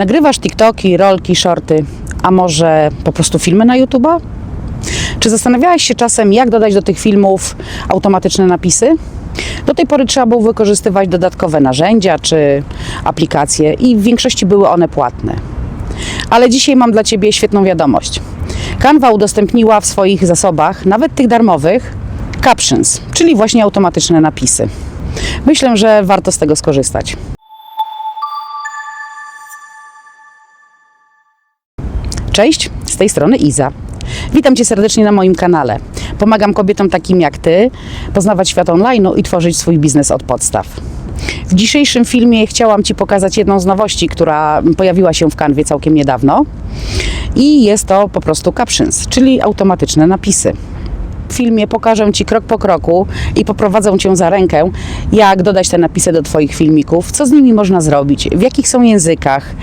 Nagrywasz TikToki, rolki, shorty, a może po prostu filmy na YouTube'a? Czy zastanawiałeś się czasem, jak dodać do tych filmów automatyczne napisy? Do tej pory trzeba było wykorzystywać dodatkowe narzędzia czy aplikacje i w większości były one płatne. Ale dzisiaj mam dla Ciebie świetną wiadomość. Canva udostępniła w swoich zasobach, nawet tych darmowych, captions, czyli właśnie automatyczne napisy. Myślę, że warto z tego skorzystać. Cześć, z tej strony Iza. Witam Cię serdecznie na moim kanale. Pomagam kobietom takim jak Ty poznawać świat online i tworzyć swój biznes od podstaw. W dzisiejszym filmie chciałam Ci pokazać jedną z nowości, która pojawiła się w Canwie całkiem niedawno. I jest to po prostu captions, czyli automatyczne napisy. W filmie pokażę Ci krok po kroku i poprowadzę Cię za rękę, jak dodać te napisy do Twoich filmików, co z nimi można zrobić, w jakich są językach,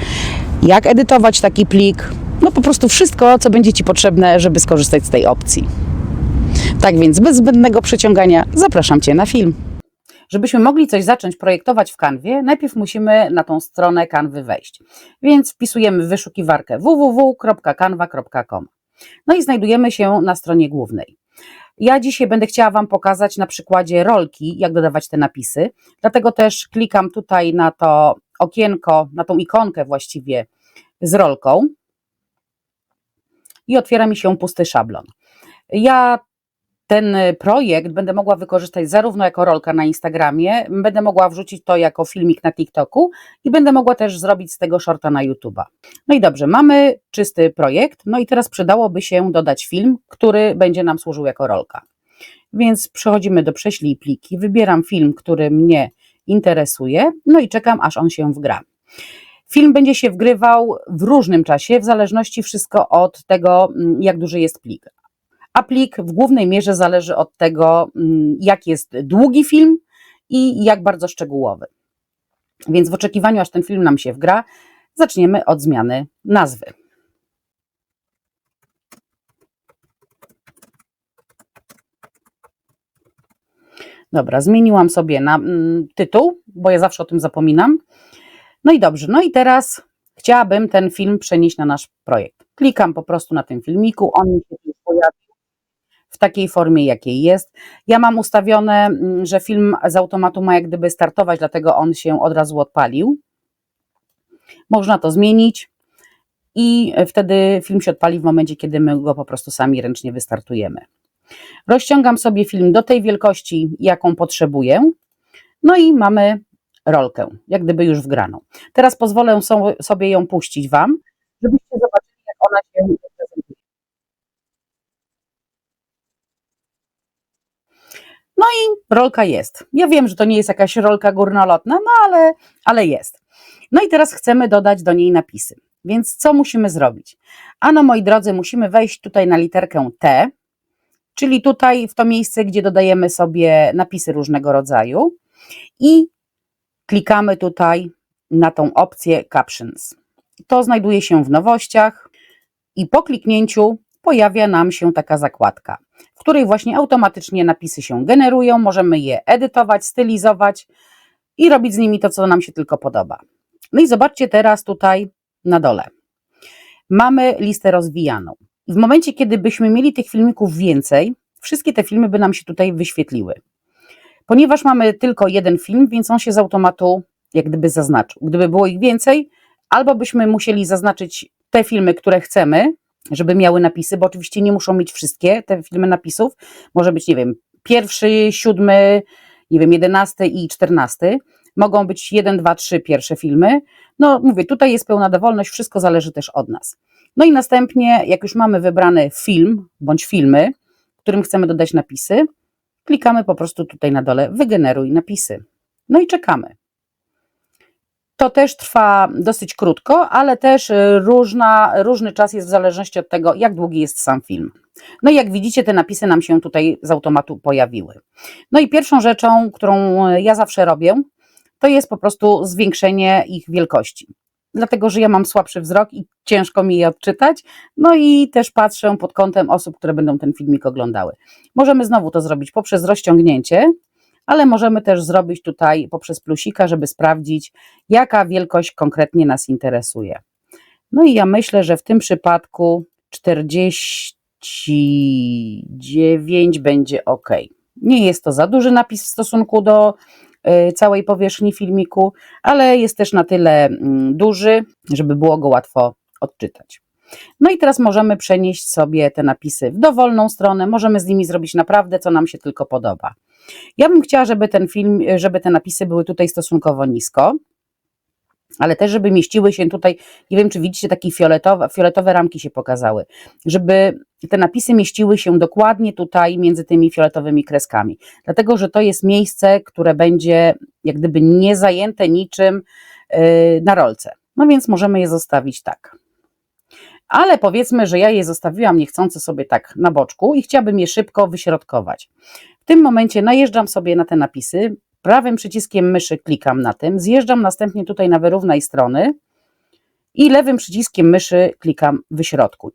jak edytować taki plik, no po prostu wszystko, co będzie Ci potrzebne, żeby skorzystać z tej opcji. Tak więc bez zbędnego przeciągania zapraszam Cię na film. Żebyśmy mogli coś zacząć projektować w Canwie, najpierw musimy na tą stronę Canvy wejść. Więc wpisujemy w wyszukiwarkę www.canva.com. No i znajdujemy się na stronie głównej. Ja dzisiaj będę chciała Wam pokazać na przykładzie rolki, jak dodawać te napisy. Dlatego też klikam tutaj na to okienko, na tą ikonkę właściwie z rolką i otwiera mi się pusty szablon. Ja ten projekt będę mogła wykorzystać zarówno jako rolka na Instagramie, będę mogła wrzucić to jako filmik na TikToku i będę mogła też zrobić z tego shorta na YouTube'a. No i dobrze, mamy czysty projekt, no i teraz przydałoby się dodać film, który będzie nam służył jako rolka. Więc przechodzimy do prześlij pliki, wybieram film, który mnie interesuje, no i czekam, aż on się wgra. Film będzie się wgrywał w różnym czasie, w zależności wszystko od tego, jak duży jest plik. A plik w głównej mierze zależy od tego, jak jest długi film i jak bardzo szczegółowy. Więc w oczekiwaniu, aż ten film nam się wgra, zaczniemy od zmiany nazwy. Dobra, zmieniłam sobie na tytuł, bo ja zawsze o tym zapominam. No i dobrze, no i teraz chciałabym ten film przenieść na nasz projekt. Klikam po prostu na tym filmiku, on mi się już pojawi w takiej formie, jakiej jest. Ja mam ustawione, że film z automatu ma jak gdyby startować, dlatego on się od razu odpalił. Można to zmienić i wtedy film się odpali w momencie, kiedy my go po prostu sami ręcznie wystartujemy. Rozciągam sobie film do tej wielkości, jaką potrzebuję. No i mamy rolkę, jak gdyby już wgraną. Teraz pozwolę sobie ją puścić Wam, żebyście zobaczyli, jak ona się prezentuje. No i rolka jest. Ja wiem, że to nie jest jakaś rolka górnolotna, no ale jest. No i teraz chcemy dodać do niej napisy. Więc co musimy zrobić? Ano, moi drodzy, musimy wejść tutaj na literkę T, czyli tutaj w to miejsce, gdzie dodajemy sobie napisy różnego rodzaju i klikamy tutaj na tą opcję Captions. To znajduje się w nowościach i po kliknięciu pojawia nam się taka zakładka, w której właśnie automatycznie napisy się generują, możemy je edytować, stylizować i robić z nimi to, co nam się tylko podoba. No i zobaczcie teraz tutaj na dole. Mamy listę rozwijaną. W momencie, kiedy byśmy mieli tych filmików więcej, wszystkie te filmy by nam się tutaj wyświetliły. Ponieważ mamy tylko jeden film, więc on się z automatu jak gdyby zaznaczył. Gdyby było ich więcej, albo byśmy musieli zaznaczyć te filmy, które chcemy, żeby miały napisy, bo oczywiście nie muszą mieć wszystkie te filmy napisów. Może być, nie wiem, 1., 7., nie wiem, 11. i 14. Mogą być 1, 2, 3 pierwsze filmy. No mówię, tutaj jest pełna dowolność, wszystko zależy też od nas. No i następnie, jak już mamy wybrany film, bądź filmy, którym chcemy dodać napisy, klikamy po prostu tutaj na dole wygeneruj napisy. No i czekamy. To też trwa dosyć krótko, ale też różny czas jest w zależności od tego, jak długi jest sam film. No i jak widzicie, te napisy nam się tutaj z automatu pojawiły. No i pierwszą rzeczą, którą ja zawsze robię, to jest po prostu zwiększenie ich wielkości. Dlatego, że ja mam słabszy wzrok i ciężko mi je odczytać, no i też patrzę pod kątem osób, które będą ten filmik oglądały. Możemy znowu to zrobić poprzez rozciągnięcie, ale możemy też zrobić tutaj poprzez plusika, żeby sprawdzić, jaka wielkość konkretnie nas interesuje. No i ja myślę, że w tym przypadku 49 będzie ok. Nie jest to za duży napis w stosunku do całej powierzchni filmiku, ale jest też na tyle duży, żeby było go łatwo odczytać. No i teraz możemy przenieść sobie te napisy w dowolną stronę, możemy z nimi zrobić naprawdę, co nam się tylko podoba. Ja bym chciała, żeby te napisy były tutaj stosunkowo nisko, ale też, żeby mieściły się tutaj, nie wiem, czy widzicie, takie fioletowe ramki się pokazały, żeby te napisy mieściły się dokładnie tutaj między tymi fioletowymi kreskami, dlatego, że to jest miejsce, które będzie jak gdyby nie zajęte niczym na rolce. No więc możemy je zostawić tak. Ale powiedzmy, że ja je zostawiłam niechcący sobie tak na boczku i chciałabym je szybko wyśrodkować. W tym momencie najeżdżam sobie na te napisy, prawym przyciskiem myszy klikam na tym, zjeżdżam następnie tutaj na wyrównaj strony i lewym przyciskiem myszy klikam wyśrodkuj.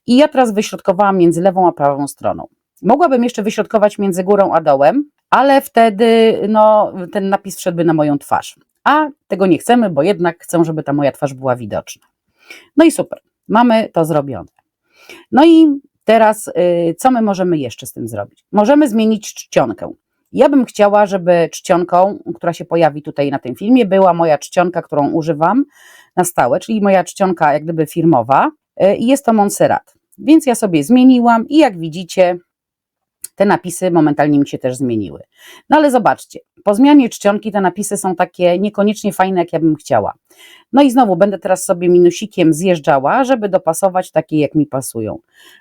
I ja teraz wyśrodkowałam między lewą a prawą stroną. Mogłabym jeszcze wyśrodkować między górą a dołem, ale wtedy ten napis wszedłby na moją twarz. A tego nie chcemy, bo jednak chcę, żeby ta moja twarz była widoczna. No i super, mamy to zrobione. No i teraz co my możemy jeszcze z tym zrobić? Możemy zmienić czcionkę. Ja bym chciała, żeby czcionką, która się pojawi tutaj na tym filmie, była moja czcionka, którą używam na stałe, czyli moja czcionka jak gdyby firmowa i jest to Montserrat. Więc ja sobie zmieniłam i jak widzicie, te napisy momentalnie mi się też zmieniły. No ale zobaczcie, po zmianie czcionki te napisy są takie niekoniecznie fajne, jak ja bym chciała. No i znowu będę teraz sobie minusikiem zjeżdżała, żeby dopasować takie, jak mi pasują.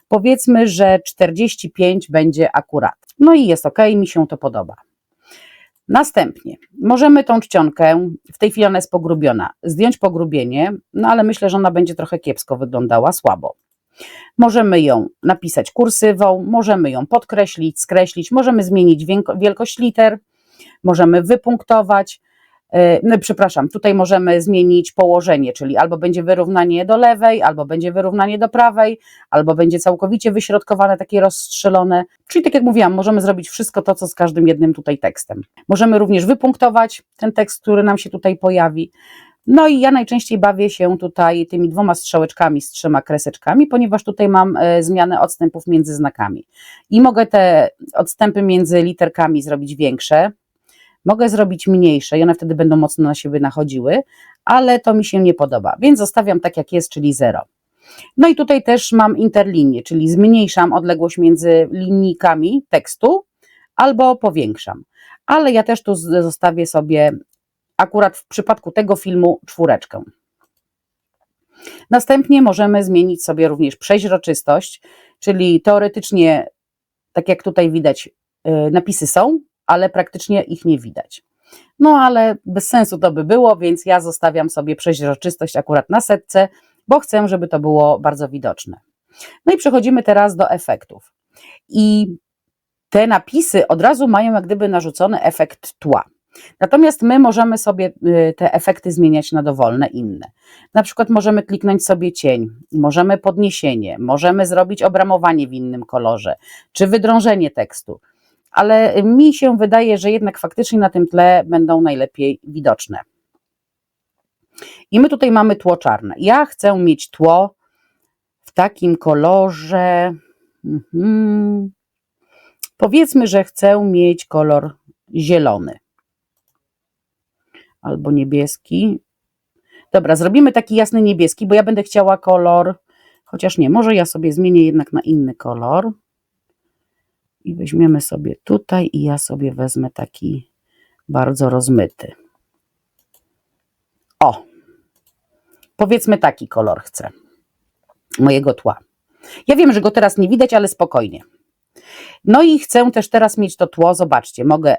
Powiedzmy, że 45 będzie akurat. No i jest ok, mi się to podoba. Następnie możemy tą czcionkę, w tej chwili ona jest pogrubiona, zdjąć pogrubienie, no ale myślę, że ona będzie trochę kiepsko wyglądała, słabo. Możemy ją napisać kursywą, możemy ją podkreślić, skreślić, możemy zmienić wielkość liter, możemy wypunktować, tutaj możemy zmienić położenie, czyli albo będzie wyrównanie do lewej, albo będzie wyrównanie do prawej, albo będzie całkowicie wyśrodkowane, takie rozstrzelone. Czyli tak jak mówiłam, możemy zrobić wszystko to, co z każdym jednym tutaj tekstem. Możemy również wypunktować ten tekst, który nam się tutaj pojawi. No i ja najczęściej bawię się tutaj tymi 2 strzałeczkami z 3 kreseczkami, ponieważ tutaj mam zmianę odstępów między znakami. I mogę te odstępy między literkami zrobić większe, mogę zrobić mniejsze i one wtedy będą mocno na siebie nachodziły, ale to mi się nie podoba, więc zostawiam tak jak jest, czyli 0. No i tutaj też mam interlinię, czyli zmniejszam odległość między linijkami tekstu albo powiększam. Ale ja też tu zostawię sobie akurat w przypadku tego filmu 4. Następnie możemy zmienić sobie również przeźroczystość, czyli teoretycznie, tak jak tutaj widać, napisy są, ale praktycznie ich nie widać. No ale bez sensu to by było, więc ja zostawiam sobie przeźroczystość akurat na 100, bo chcę, żeby to było bardzo widoczne. No i przechodzimy teraz do efektów. I te napisy od razu mają jak gdyby narzucony efekt tła. Natomiast my możemy sobie te efekty zmieniać na dowolne inne. Na przykład możemy kliknąć sobie cień, możemy podniesienie, możemy zrobić obramowanie w innym kolorze, czy wydrążenie tekstu. Ale mi się wydaje, że jednak faktycznie na tym tle będą najlepiej widoczne. I my tutaj mamy tło czarne. Ja chcę mieć tło w takim kolorze, powiedzmy, że chcę mieć kolor zielony albo niebieski. Dobra, zrobimy taki jasny niebieski, bo ja będę chciała kolor, chociaż nie, może ja sobie zmienię jednak na inny kolor. I weźmiemy sobie tutaj i ja sobie wezmę taki bardzo rozmyty. O, powiedzmy taki kolor chcę mojego tła. Ja wiem, że go teraz nie widać, ale spokojnie. No i chcę też teraz mieć to tło, zobaczcie, mogę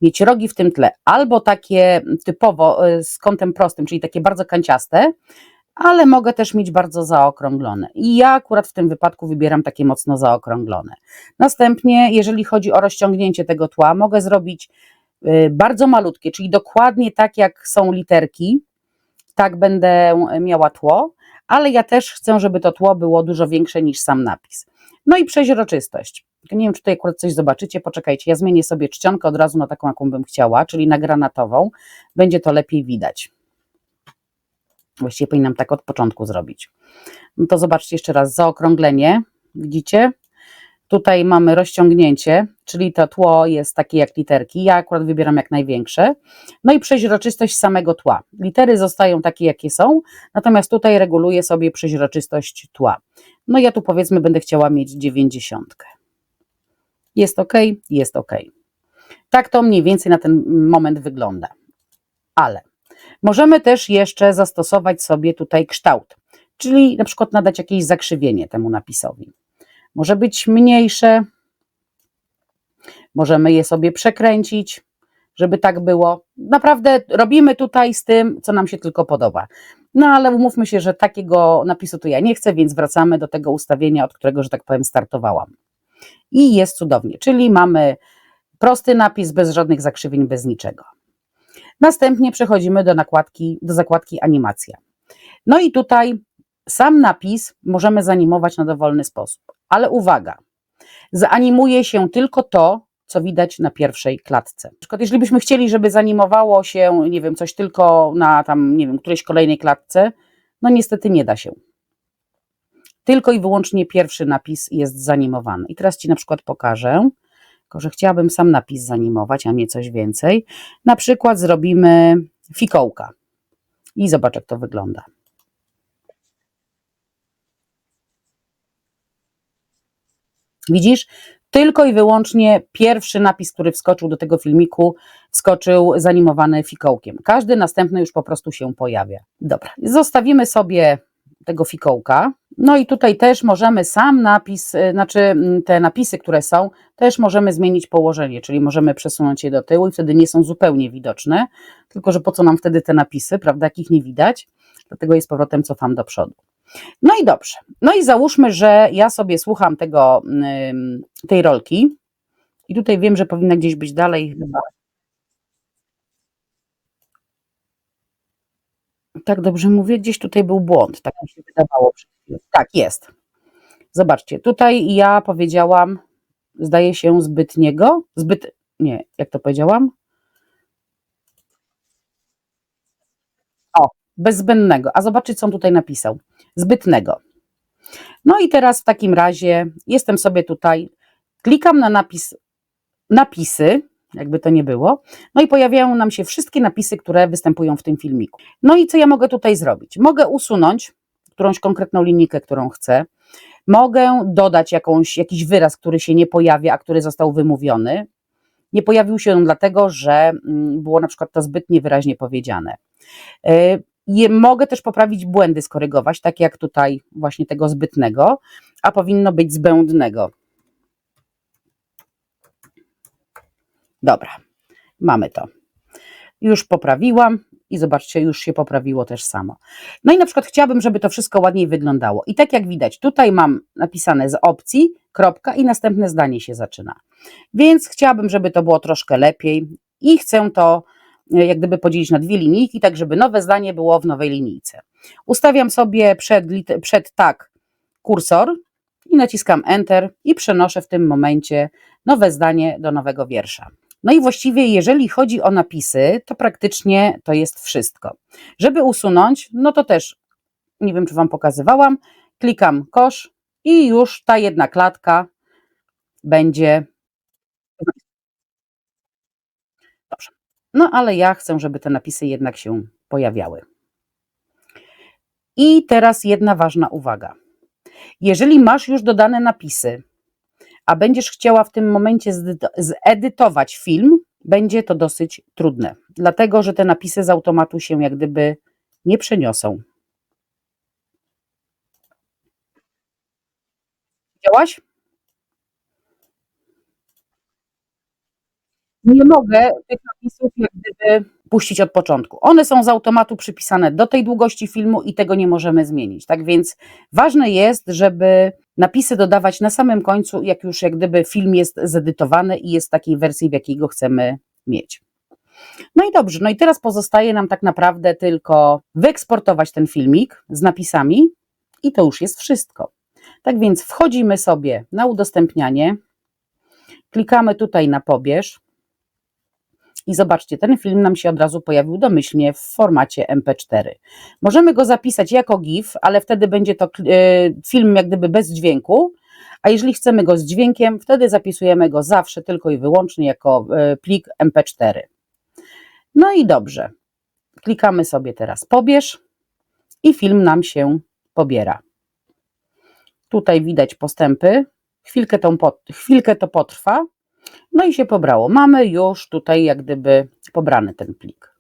mieć rogi w tym tle, albo takie typowo z kątem prostym, czyli takie bardzo kanciaste, ale mogę też mieć bardzo zaokrąglone. I ja akurat w tym wypadku wybieram takie mocno zaokrąglone. Następnie, jeżeli chodzi o rozciągnięcie tego tła, mogę zrobić bardzo malutkie, czyli dokładnie tak jak są literki, tak będę miała tło, ale ja też chcę, żeby to tło było dużo większe niż sam napis. No i przeźroczystość. Nie wiem, czy tutaj akurat coś zobaczycie, poczekajcie, ja zmienię sobie czcionkę od razu na taką, jaką bym chciała, czyli na granatową, będzie to lepiej widać. Właściwie powinnam tak od początku zrobić. No to zobaczcie jeszcze raz, zaokrąglenie, widzicie? Tutaj mamy rozciągnięcie, czyli to tło jest takie jak literki. Ja akurat wybieram jak największe. No i przeźroczystość samego tła. Litery zostają takie, jakie są, natomiast tutaj reguluję sobie przeźroczystość tła. No ja tu powiedzmy będę chciała mieć 90. Jest ok? Jest ok. Tak to mniej więcej na ten moment wygląda. Ale możemy też jeszcze zastosować sobie tutaj kształt, czyli na przykład nadać jakieś zakrzywienie temu napisowi. Może być mniejsze, możemy je sobie przekręcić, żeby tak było. Naprawdę robimy tutaj z tym, co nam się tylko podoba. No ale umówmy się, że takiego napisu to ja nie chcę, więc wracamy do tego ustawienia, od którego, że tak powiem, startowałam. I jest cudownie, czyli mamy prosty napis bez żadnych zakrzywień, bez niczego. Następnie przechodzimy do zakładki animacja. No i tutaj sam napis możemy zanimować na dowolny sposób, ale uwaga, zaanimuje się tylko to, co widać na pierwszej klatce. Na przykład, jeżeli byśmy chcieli, żeby zanimowało się, nie wiem, coś tylko na tam, nie wiem, którejś kolejnej klatce, no niestety nie da się. Tylko i wyłącznie pierwszy napis jest zanimowany. I teraz Ci na przykład pokażę, tylko że chciałabym sam napis zanimować, a nie coś więcej. Na przykład zrobimy fikołka i zobacz, jak to wygląda. Widzisz? Tylko i wyłącznie pierwszy napis, który wskoczył do tego filmiku, wskoczył zanimowany fikołkiem. Każdy następny już po prostu się pojawia. Dobra, zostawimy sobie tego fikołka. No i tutaj też możemy sam napis, znaczy te napisy, które są, też możemy zmienić położenie, czyli możemy przesunąć je do tyłu i wtedy nie są zupełnie widoczne, tylko że po co nam wtedy te napisy, prawda, jak ich nie widać, dlatego je z powrotem cofam do przodu. No i dobrze. No i załóżmy, że ja sobie słucham tej rolki i tutaj wiem, że powinna gdzieś być dalej chyba. Tak dobrze mówię? Gdzieś tutaj był błąd, tak mi się wydawało przed chwilą. Tak, jest. Zobaczcie, tutaj ja powiedziałam, zdaje się, nie, jak to powiedziałam? O, bez zbędnego. A zobaczcie, co on tutaj napisał. Zbytnego. No i teraz w takim razie jestem sobie tutaj, klikam na napisy, jakby to nie było, no i pojawiają nam się wszystkie napisy, które występują w tym filmiku. No i co ja mogę tutaj zrobić? Mogę usunąć którąś konkretną linijkę, którą chcę, mogę dodać jakiś wyraz, który się nie pojawia, a który został wymówiony. Nie pojawił się on dlatego, że było na przykład to zbyt niewyraźnie powiedziane. Mogę też poprawić błędy, skorygować, tak jak tutaj właśnie tego zbytnego, a powinno być zbędnego. Dobra, mamy to. Już poprawiłam i zobaczcie, już się poprawiło też samo. No i na przykład chciałabym, żeby to wszystko ładniej wyglądało. I tak jak widać, tutaj mam napisane z opcji, kropka i następne zdanie się zaczyna. Więc chciałabym, żeby to było troszkę lepiej i chcę to jak gdyby podzielić na dwie linijki, tak żeby nowe zdanie było w nowej linijce. Ustawiam sobie przed tak kursor i naciskam Enter i przenoszę w tym momencie nowe zdanie do nowego wiersza. No i właściwie jeżeli chodzi o napisy, to praktycznie to jest wszystko. Żeby usunąć, no to też, nie wiem czy Wam pokazywałam, klikam kosz i już ta jedna klatka będzie. Dobrze. No ale ja chcę, żeby te napisy jednak się pojawiały. I teraz jedna ważna uwaga. Jeżeli masz już dodane napisy, a będziesz chciała w tym momencie zedytować film, będzie to dosyć trudne, dlatego że te napisy z automatu się jak gdyby nie przeniosą. Widziałaś? Nie mogę tych napisów jak gdyby puścić od początku. One są z automatu przypisane do tej długości filmu i tego nie możemy zmienić. Tak więc ważne jest, żeby napisy dodawać na samym końcu, jak już jak gdyby film jest zedytowany i jest w takiej wersji, w jakiej go chcemy mieć. No i dobrze, no i teraz pozostaje nam tak naprawdę tylko wyeksportować ten filmik z napisami i to już jest wszystko. Tak więc wchodzimy sobie na udostępnianie, klikamy tutaj na pobierz, I zobaczcie, ten film nam się od razu pojawił domyślnie w formacie MP4. Możemy go zapisać jako GIF, ale wtedy będzie to film jak gdyby bez dźwięku, a jeżeli chcemy go z dźwiękiem, wtedy zapisujemy go zawsze tylko i wyłącznie jako plik MP4. No i dobrze, klikamy sobie teraz pobierz i film nam się pobiera. Tutaj widać postępy, chwilkę to potrwa, no i się pobrało. Mamy już tutaj jak gdyby pobrany ten plik.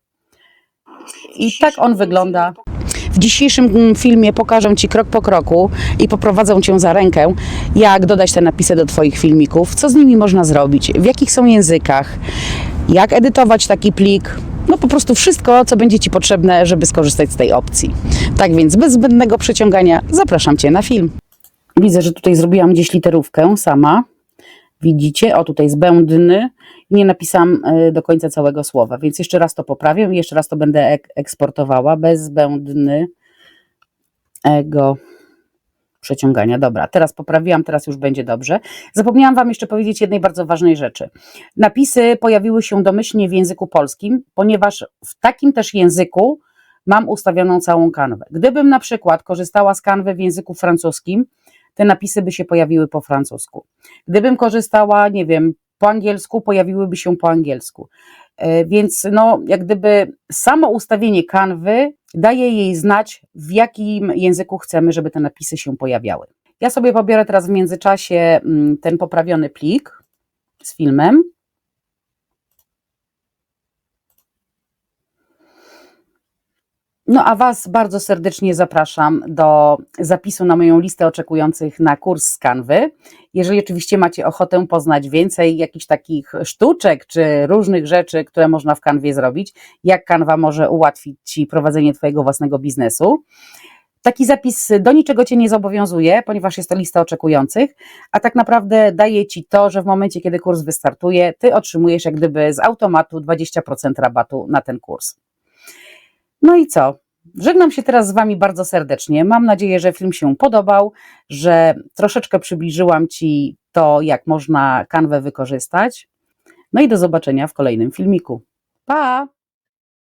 I tak on wygląda. W dzisiejszym filmie pokażę Ci krok po kroku i poprowadzę Cię za rękę, jak dodać te napisy do Twoich filmików, co z nimi można zrobić, w jakich są językach, jak edytować taki plik, no po prostu wszystko, co będzie Ci potrzebne, żeby skorzystać z tej opcji. Tak więc bez zbędnego przeciągania zapraszam Cię na film. Widzę, że tutaj zrobiłam gdzieś literówkę sama. Widzicie? O, tutaj zbędny. Nie napisałam do końca całego słowa, więc jeszcze raz to poprawię i jeszcze raz to będę eksportowała. Bez zbędnego przeciągania. Dobra, teraz poprawiłam, teraz już będzie dobrze. Zapomniałam Wam jeszcze powiedzieć jednej bardzo ważnej rzeczy. Napisy pojawiły się domyślnie w języku polskim, ponieważ w takim też języku mam ustawioną całą kanwę. Gdybym na przykład korzystała z kanwy w języku francuskim, te napisy by się pojawiły po francusku. Gdybym korzystała, nie wiem, po angielsku, pojawiłyby się po angielsku. Więc no, jak gdyby samo ustawienie kanwy daje jej znać, w jakim języku chcemy, żeby te napisy się pojawiały. Ja sobie pobiorę teraz w międzyczasie ten poprawiony plik z filmem. No a Was bardzo serdecznie zapraszam do zapisu na moją listę oczekujących na kurs z Canwy. Jeżeli oczywiście macie ochotę poznać więcej jakichś takich sztuczek czy różnych rzeczy, które można w Canwie zrobić, jak Canva może ułatwić Ci prowadzenie Twojego własnego biznesu. Taki zapis do niczego Cię nie zobowiązuje, ponieważ jest to lista oczekujących, a tak naprawdę daje Ci to, że w momencie, kiedy kurs wystartuje, Ty otrzymujesz jak gdyby z automatu 20% rabatu na ten kurs. No i co? Żegnam się teraz z Wami bardzo serdecznie. Mam nadzieję, że film się podobał, że troszeczkę przybliżyłam Ci to, jak można Canwę wykorzystać. No i do zobaczenia w kolejnym filmiku. Pa!